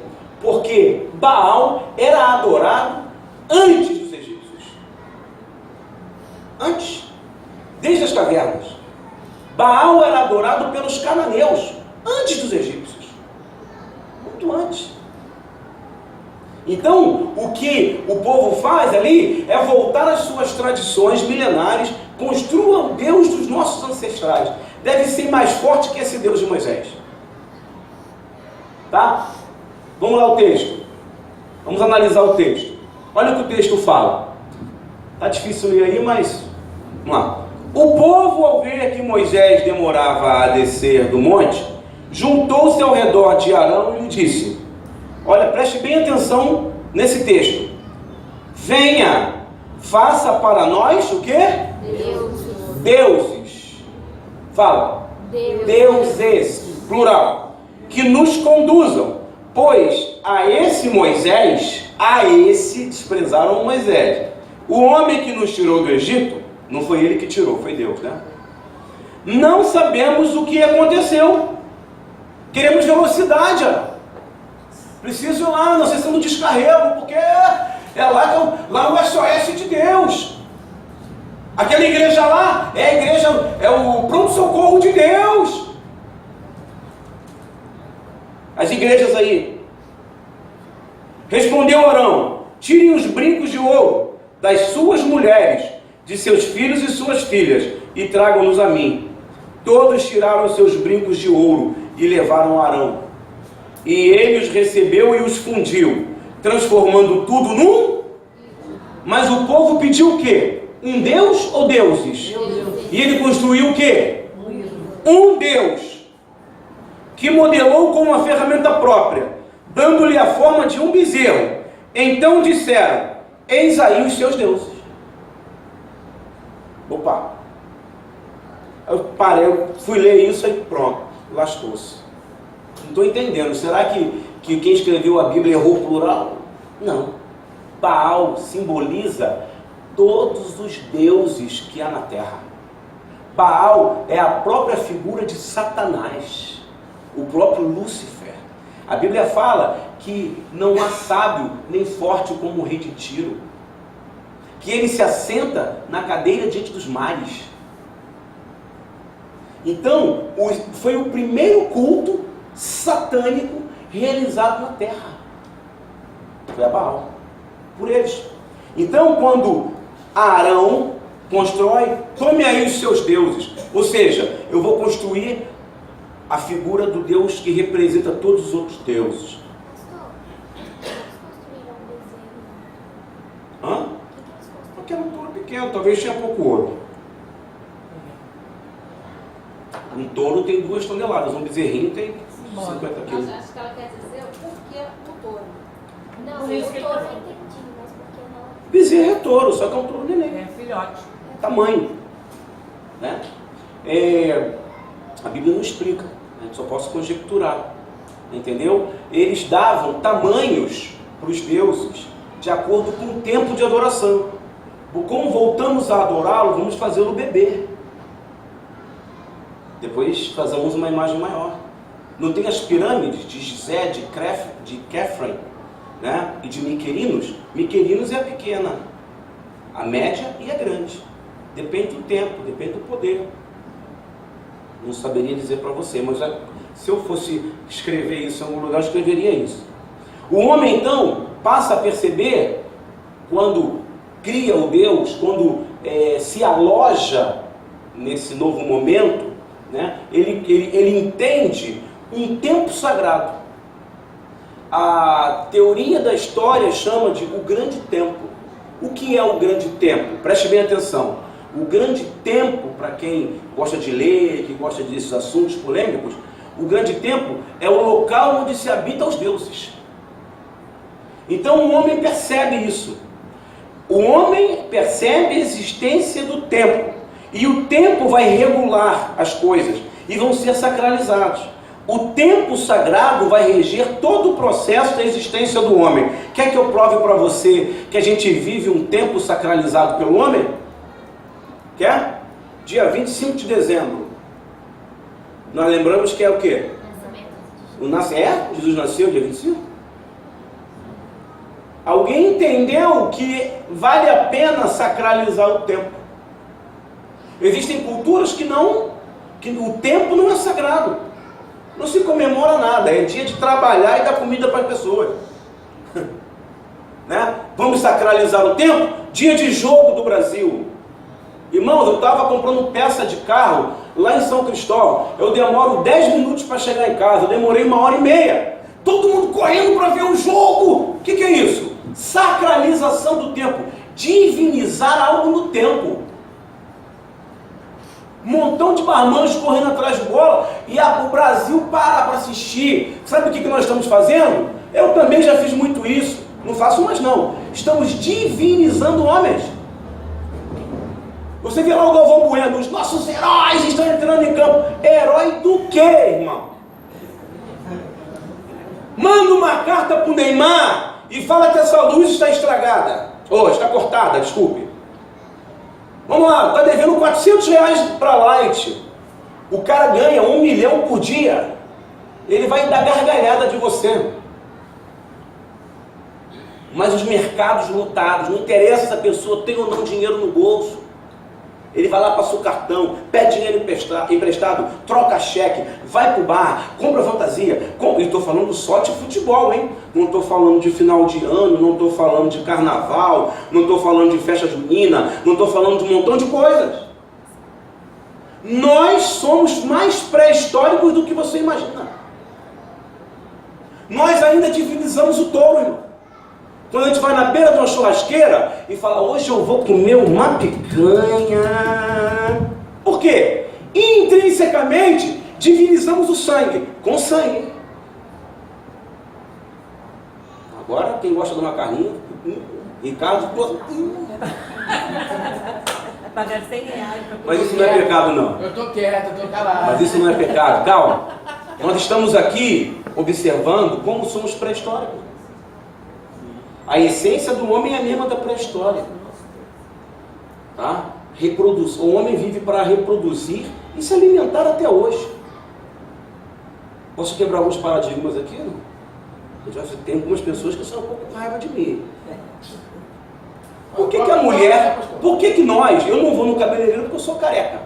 porque Baal era adorado antes dos egípcios. Antes, desde as cavernas. Baal era adorado pelos cananeus antes dos egípcios. Muito antes. Então, o que o povo faz ali é voltar às suas tradições milenares. Construa o Deus dos nossos ancestrais. Deve ser mais forte que esse Deus de Moisés. Tá? Vamos lá o texto. Vamos analisar o texto. Olha o que o texto fala. Tá difícil ler aí, mas vamos lá. O povo, ao ver que Moisés demorava a descer do monte, juntou-se ao redor de Arão e lhe disse: olha, preste bem atenção nesse texto. Venha, faça para nós o quê? Deuses. Fala. Deuses, plural. Que nos conduzam, pois a esse desprezaram Moisés. O homem que nos tirou do Egito, não foi ele que tirou, foi Deus, né? Não sabemos o que aconteceu. Queremos velocidade, ó. Preciso ir lá na sessão do descarrego, porque é lá o SOS de Deus. Aquela igreja lá é o pronto-socorro de Deus. As igrejas aí. Respondeu Arão: tirem os brincos de ouro das suas mulheres, de seus filhos e suas filhas, e tragam-nos a mim. Todos tiraram seus brincos de ouro e levaram a Arão. E ele os recebeu e os fundiu, transformando tudo num. Mas o povo pediu o quê? Um Deus ou deuses? E ele construiu o quê? Um Deus, que modelou com uma ferramenta própria, dando-lhe a forma de um bezerro. Então disseram: eis aí os seus deuses. Opa! Eu fui ler isso e pronto, lascou-se. Não estou entendendo. Será que quem escreveu a Bíblia errou o plural? Não. Baal simboliza todos os deuses que há na terra. Baal é a própria figura de Satanás, o próprio Lúcifer. A Bíblia fala que não há sábio nem forte como o rei de Tiro, que ele se assenta na cadeira diante dos mares. Então, foi o primeiro culto satânico realizado na terra. Foi a Baal, por eles. Então, quando Arão constrói, tome aí os seus deuses. Ou seja, eu vou construir a figura do Deus que representa todos os outros deuses. Pastor, eles construíram um desenho. Hã? O que eles construíram? Porque era um touro pequeno, talvez tinha pouco ouro. Um touro tem 2 toneladas, um bezerrinho tem 50 quilos. Eu acho que ela quer dizer o porquê do touro. Não, Por o isso que ele touro tá eu falando. entendi, mas por que não? Bezerro é touro, só que é um touro neném. É filhote. Tamanho, né? A Bíblia não explica, a gente só posso conjecturar, entendeu? Eles davam tamanhos para os deuses de acordo com o tempo de adoração. Como voltamos a adorá-lo, vamos fazê-lo beber. Depois fazemos uma imagem maior. Não tem as pirâmides de Gizé, de Kefren, né? E de Miquerinos? Miquerinos é a pequena, a média e a grande. Depende do tempo, depende do poder. Não saberia dizer para você, mas se eu fosse escrever isso em algum lugar, eu escreveria isso. O homem, então, passa a perceber, quando cria o Deus, quando se aloja nesse novo momento, né, ele entende um tempo sagrado. A teoria da história chama de o grande tempo. O que é o grande tempo? Preste bem atenção. O grande tempo, para quem gosta de ler, que gosta desses assuntos polêmicos, o grande tempo é o local onde se habita os deuses. Então o homem percebe isso. O homem percebe a existência do tempo. E o tempo vai regular as coisas e vão ser sacralizados. O tempo sagrado vai reger todo o processo da existência do homem. Quer que eu prove para você que a gente vive um tempo sacralizado pelo homem? Quer? Dia 25 de dezembro. Nós lembramos que é o quê? Jesus nasceu dia 25? Alguém entendeu que vale a pena sacralizar o tempo? Existem culturas que o tempo não é sagrado. Não se comemora nada, é dia de trabalhar e dar comida para as pessoas. Né? Vamos sacralizar o tempo? Dia de jogo do Brasil. Irmãos, eu estava comprando peça de carro lá em São Cristóvão. Eu demoro 10 minutos para chegar em casa, eu demorei 1h30. Todo mundo correndo para ver o jogo. O que é isso? Sacralização do tempo. Divinizar algo no tempo. Um montão de marmanjos correndo atrás de bola e o Brasil para assistir. Sabe o que nós estamos fazendo? Eu também já fiz muito isso. Não faço mais não. Estamos divinizando homens. Você vê lá o Galvão Bueno, os nossos heróis estão entrando em campo. Herói do quê, irmão? Manda uma carta para o Neymar e fala que essa luz está estragada. Está cortada, desculpe. Vamos lá, está devendo R$400 para Light. O cara ganha 1 milhão por dia. Ele vai dar gargalhada de você. Mas os mercados lotados, não interessa se a pessoa tem ou não dinheiro no bolso. Ele vai lá, passa o cartão, pede dinheiro emprestado, troca cheque, vai pro bar, compra fantasia. E estou falando só de futebol, hein? Não estou falando de final de ano, não estou falando de carnaval, não estou falando de festa junina, não estou falando de um montão de coisas. Nós somos mais pré-históricos do que você imagina. Nós ainda divinizamos o touro, irmão. Quando a gente vai na beira de uma churrasqueira e fala, hoje eu vou comer uma picanha. Por quê? Intrinsecamente, divinizamos o sangue, com sangue. Agora, quem gosta de uma carninha, Ricardo, Pagar R$100. mas isso não é pecado não. Eu tô quieto, eu tô calado. Mas isso não é pecado, calma. Nós estamos aqui observando como somos pré-históricos. A essência do homem é a mesma da pré-história. Tá? O homem vive para reproduzir e se alimentar até hoje. Posso quebrar alguns paradigmas aqui? Não? Eu já tenho algumas pessoas que são um pouco com raiva de mim. Por que a mulher, por que nós, eu não vou no cabeleireiro porque eu sou careca,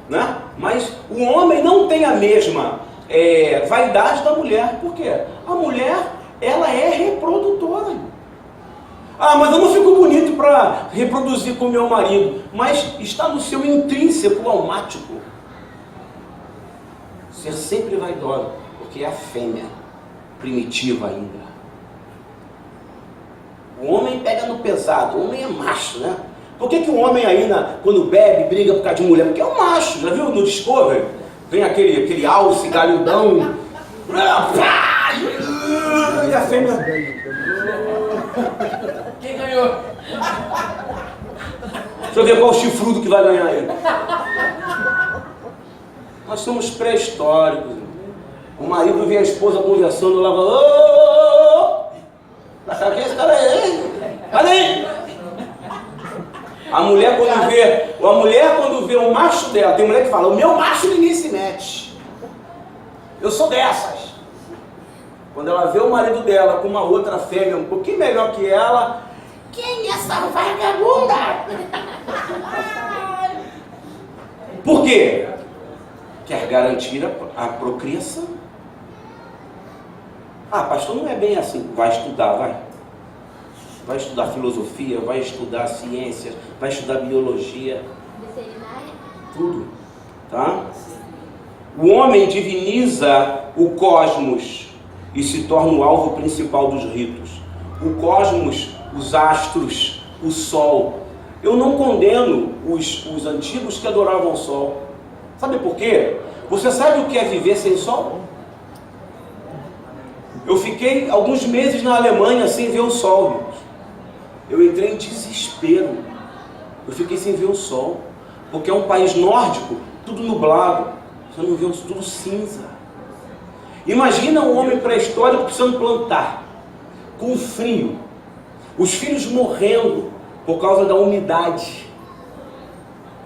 né? Mas o homem não tem a mesma vaidade da mulher. Por quê? A mulher, ela é reprodutora. Ah, mas eu não fico bonito para reproduzir com o meu marido. Mas está no seu intrínseco almático ser sempre vaidosa, porque é a fêmea, primitiva ainda. O homem pega no pesado, o homem é macho, né? Por que o homem ainda, quando bebe, briga por causa de mulher? Porque é um macho, já viu no Discovery? Vem aquele alce, galhudão, e a fêmea... Quem ganhou? Deixa eu ver qual o chifrudo que vai ganhar ele. Nós somos pré-históricos. O marido vê a esposa conversando lá, ô! Sabe quem é esse cara aí? Cadê? A mulher quando vê o macho dela, tem mulher que fala, o meu macho ninguém se mete. Eu sou dessas. Quando ela vê o marido dela com uma outra fêmea um pouquinho melhor que ela, quem é essa vagabunda? Por quê? Quer garantir a procriação. Ah, pastor, não é bem assim. Vai estudar, vai. Vai estudar filosofia, vai estudar ciências, vai estudar biologia. Veterinária? Tudo. Tá? O homem diviniza o cosmos e se torna o alvo principal dos ritos. O cosmos, os astros, o sol. Eu não condeno os antigos que adoravam o sol. Sabe por quê? Você sabe o que é viver sem sol? Eu fiquei alguns meses na Alemanha sem ver o sol, irmãos. Eu entrei em desespero. Eu fiquei sem ver o sol. Porque é um país nórdico, tudo nublado. Você não vê tudo cinza. Imagina um homem pré-histórico precisando plantar, com frio, os filhos morrendo por causa da umidade.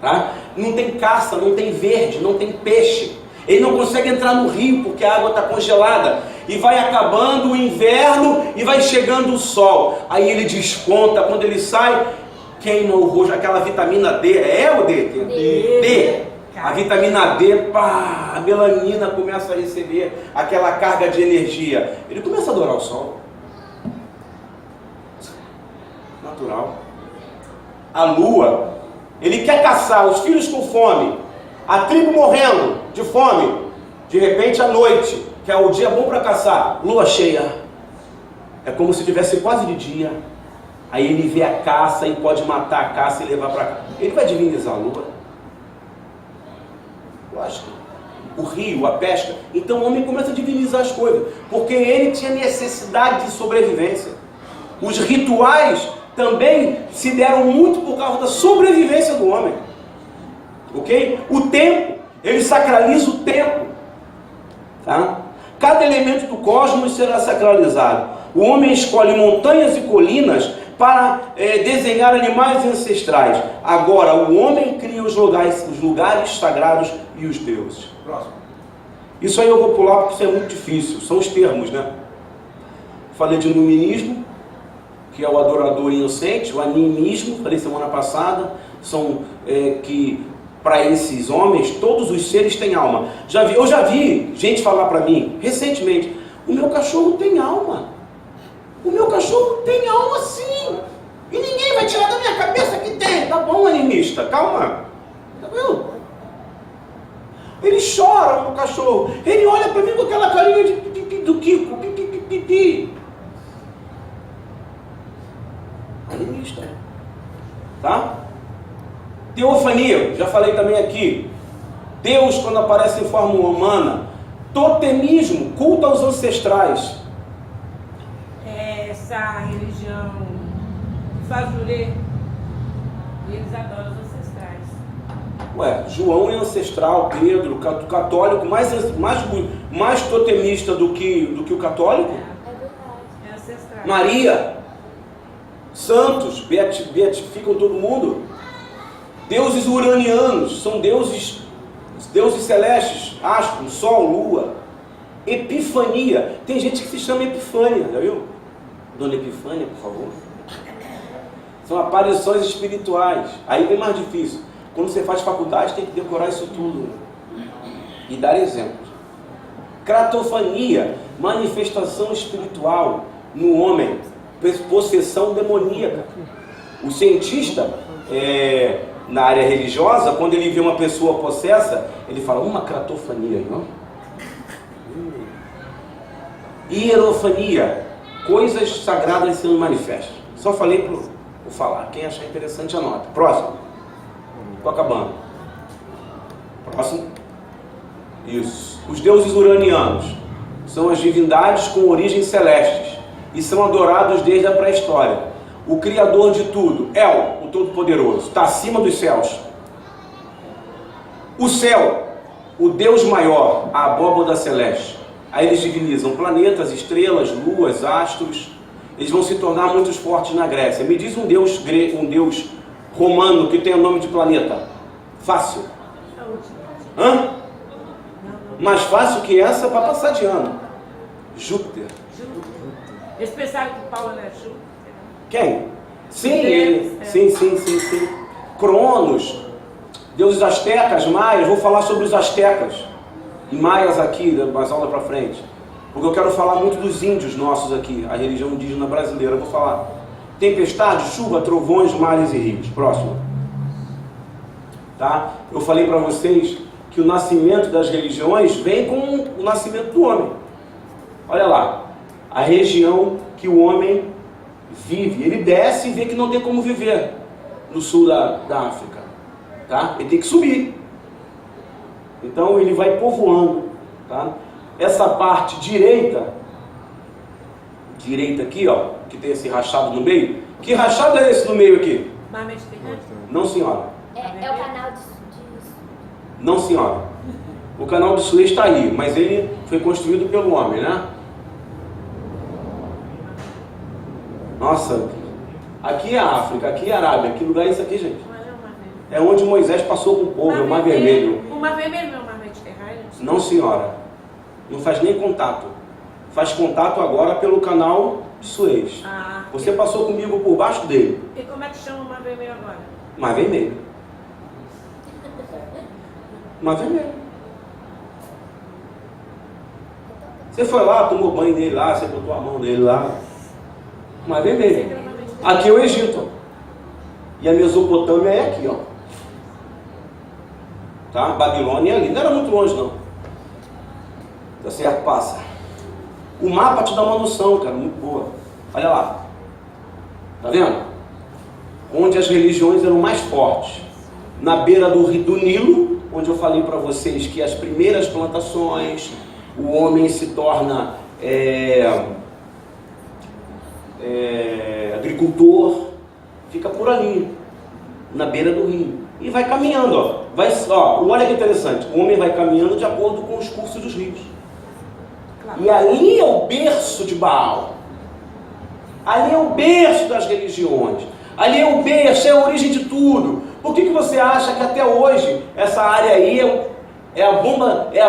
Tá? Não tem caça, não tem verde, não tem peixe. Ele não consegue entrar no rio porque a água está congelada. E vai acabando o inverno e vai chegando o sol. Aí ele desconta, quando ele sai, queima o rosto, aquela vitamina D. É o D? D. A vitamina D, pá, a melanina começa a receber aquela carga de energia. Ele começa a adorar o sol. Natural. A lua, ele quer caçar os filhos com fome, a tribo morrendo de fome. De repente, à noite, que é o dia bom para caçar, lua cheia. É como se tivesse quase de dia. Aí ele vê a caça e pode matar a caça e levar para cá. Ele vai divinizar a lua. Lógico. O rio, a pesca. Então o homem começa a divinizar as coisas, porque ele tinha necessidade de sobrevivência. Os rituais também se deram muito por causa da sobrevivência do homem. Ok? O tempo, ele sacraliza o tempo. Tá? Cada elemento do cosmos será sacralizado. O homem escolhe montanhas e colinas para desenhar animais ancestrais. Agora, o homem cria os lugares sagrados e os deuses. Próximo. Isso aí eu vou pular porque isso é muito difícil. São os termos, né? Falei de iluminismo, que é o adorador inocente. O animismo, falei semana passada, são que para esses homens todos os seres têm alma. Eu já vi gente falar para mim recentemente: o meu cachorro tem alma. O meu cachorro tem alma sim. E ninguém vai tirar da minha cabeça que tem. Tá bom, animista, calma. Tá vendo? Ele chora, o cachorro. Ele olha para mim com aquela carinha de do Kiko. Pipi. Animista. Tá? Teofania, já falei também aqui. Deus, quando aparece em forma humana. Totemismo, culto aos ancestrais. Essa religião Fazurê, eles adoram os ancestrais. Ué, João é ancestral, Pedro, católico, mais totemista do que o católico. É verdade. É ancestral. Maria, santos, beatificam todo mundo. Deuses uranianos, são deuses celestes, astros, sol, lua. Epifania, tem gente que se chama Epifânia, já viu? Dona Epifânia, por favor. São aparições espirituais. Aí é mais difícil. Quando você faz faculdade, tem que decorar isso tudo e dar exemplos. Cratofania, manifestação espiritual no homem, possessão demoníaca. O cientista, na área religiosa, quando ele vê uma pessoa possessa, ele fala, uma cratofania, não? Hierofania, coisas sagradas sendo manifestas. Só falei por falar. Quem achar interessante, anota. Próximo. Estou acabando. Próximo. Isso. Os deuses uranianos são as divindades com origens celestes e são adorados desde a pré-história. O Criador de tudo, El, o Todo-Poderoso, está acima dos céus. O céu, o Deus maior, a abóbada celeste. Aí eles divinizam planetas, estrelas, luas, astros. Eles vão se tornar muito fortes na Grécia. Me diz um deus romano que tem o nome de planeta. Fácil. Hã? Mais fácil que essa para passar de ano. Júpiter. Eles pensaram que Paulo era Júpiter. Quem? Sim, ele. Sim. Cronos. Deuses astecas, maias. Vou falar sobre os astecas e maias aqui, mais aula para frente. Porque eu quero falar muito dos índios nossos aqui, a religião indígena brasileira. Eu vou falar tempestade, chuva, trovões, mares e rios. Próximo. Tá? Eu falei para vocês que o nascimento das religiões vem com o nascimento do homem. Olha lá, a região que o homem vive. Ele desce e vê que não tem como viver no sul da África. Tá? Ele tem que subir. Então ele vai povoando. Tá? Essa parte direita aqui, ó, que tem esse rachado no meio. Que rachado é esse no meio aqui? Mar Mediterrâneo? Não, senhora. É o canal de... Não, senhora. O canal de Suez está aí, mas ele foi construído pelo homem, né? Nossa, aqui é a África, aqui é a Arábia. Que lugar é isso aqui, gente? É onde Moisés passou com o povo, é o Mar Vermelho. O Mar Vermelho não é o Mar Mediterrâneo? Não, senhora. Não faz nem contato. Faz contato agora pelo canal de Suez. Você passou comigo por baixo dele. E como é que chama o Mar Vermelho agora? Mar Vermelho. Mar Vermelho. Você foi lá, tomou banho nele lá, você botou a mão nele lá. Mar Vermelho. Aqui é o Egito. E a Mesopotâmia é aqui, ó. Tá? Babilônia é ali. Não era muito longe, não. Tá certo? Passa. O mapa te dá uma noção, cara, muito boa. Olha lá. Tá vendo? Onde as religiões eram mais fortes. Na beira do Nilo, onde eu falei para vocês que as primeiras plantações, o homem se torna agricultor, fica por ali, na beira do rio. E vai caminhando, ó. Olha que interessante, o homem vai caminhando de acordo com os cursos dos rios. E ali é o berço de Baal. Ali é o berço das religiões. Ali é o berço, é a origem de tudo. Por que você acha que até hoje essa área aí é a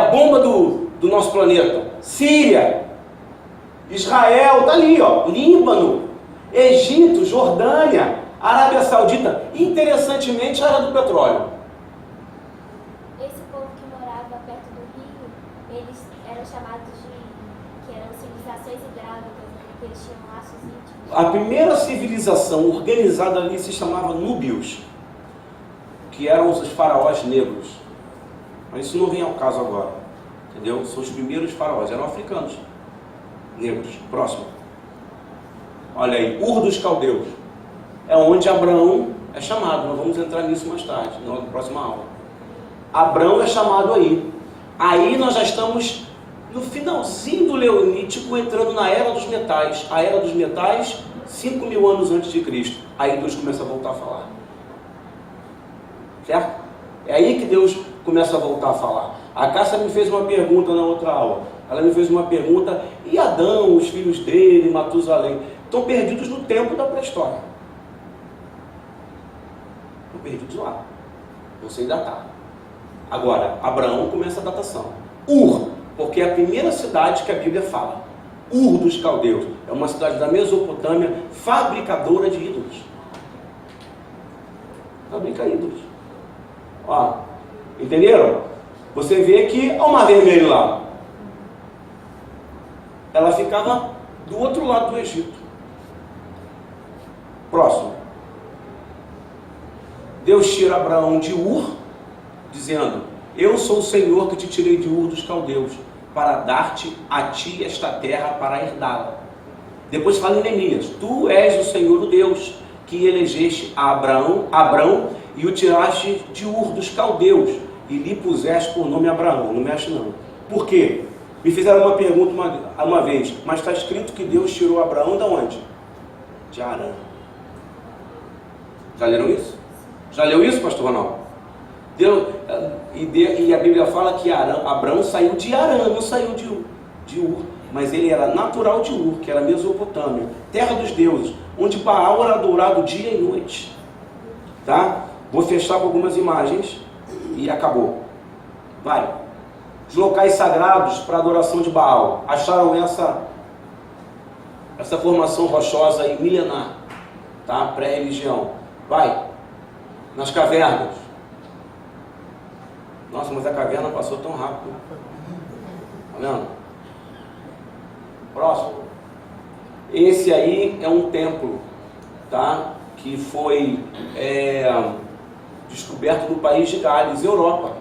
bomba do nosso planeta? Síria, Israel, tá ali, ó. Líbano, Egito, Jordânia, Arábia Saudita. Interessantemente, a área do petróleo. Esse povo que morava perto do rio, eles eram chamados que eram civilizações hidráulicas, né? Porque eles tinham laços íntimos. A primeira civilização organizada ali se chamava Núbios, que eram os faraós negros. Mas isso não vem ao caso agora, entendeu? São os primeiros faraós, eram africanos, negros. Próximo. Olha aí, Ur dos Caldeus. É onde Abraão é chamado. Nós vamos entrar nisso mais tarde, na próxima aula. Abraão é chamado aí. Aí nós já estamos no finalzinho do Neolítico, entrando na Era dos Metais. A Era dos Metais, 5.000 anos antes de Cristo. Aí Deus começa a voltar a falar. Certo? É aí que Deus começa a voltar a falar. A Cássia me fez uma pergunta na outra aula. Ela me fez uma pergunta, e Adão, os filhos dele, Matusalém, estão perdidos no tempo da pré-história. Estão perdidos lá. Não sei datar. Agora, Abraão começa a datação. Ur, porque é a primeira cidade que a Bíblia fala. Ur dos caldeus. É uma cidade da Mesopotâmia, fabricadora de ídolos. Fabrica ídolos. Ó, entenderam? Você vê que há o Mar Vermelho lá. Ela ficava do outro lado do Egito. Próximo. Deus tira Abraão de Ur, dizendo: eu sou o Senhor que te tirei de Ur dos caldeus, para dar-te a ti esta terra para herdá-la. Depois fala em Neemias: tu és o Senhor, o Deus, que elegeste a Abrão e o tiraste de Ur dos caldeus, e lhe puseste por nome Abraão. Não mexe não. Por quê? Me fizeram uma pergunta uma vez, mas está escrito que Deus tirou Abraão de onde? De Harã. Já leram isso? Já leu isso, pastor Ronaldo? E a Bíblia fala que Abraão saiu de Harã, não saiu de Ur, mas ele era natural de Ur, que era Mesopotâmia, terra dos deuses, onde Baal era adorado dia e noite. Tá? Vou fechar com algumas imagens e acabou. Vai. Os locais sagrados para adoração de Baal. Acharam essa formação rochosa aí, milenar, tá? Pré-religião. Vai. Nas cavernas. Nossa, mas a caverna passou tão rápido. Tá vendo? Próximo. Esse aí é um templo, tá? Que foi descoberto no país de Gales, Europa.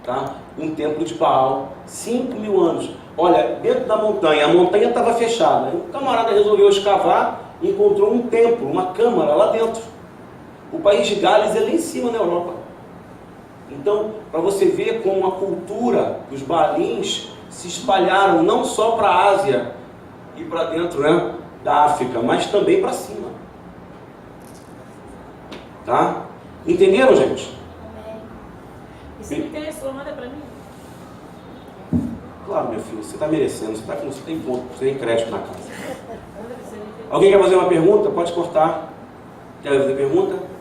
Tá? Um templo de Baal, 5.000 anos. Olha, dentro da montanha, a montanha estava fechada. O camarada resolveu escavar e encontrou um templo, uma câmara lá dentro. O país de Gales é lá em cima na Europa. Então, para você ver como a cultura dos Baalins se espalharam não só para a Ásia e para dentro, né, da África, mas também para cima. Tá? Entenderam, gente? E se me interessou, manda para mim. Claro, meu filho, você está merecendo, você tem ponto, você tem crédito na casa. Manda pra você me interessar. Alguém quer fazer uma pergunta? Pode cortar. Quer fazer pergunta?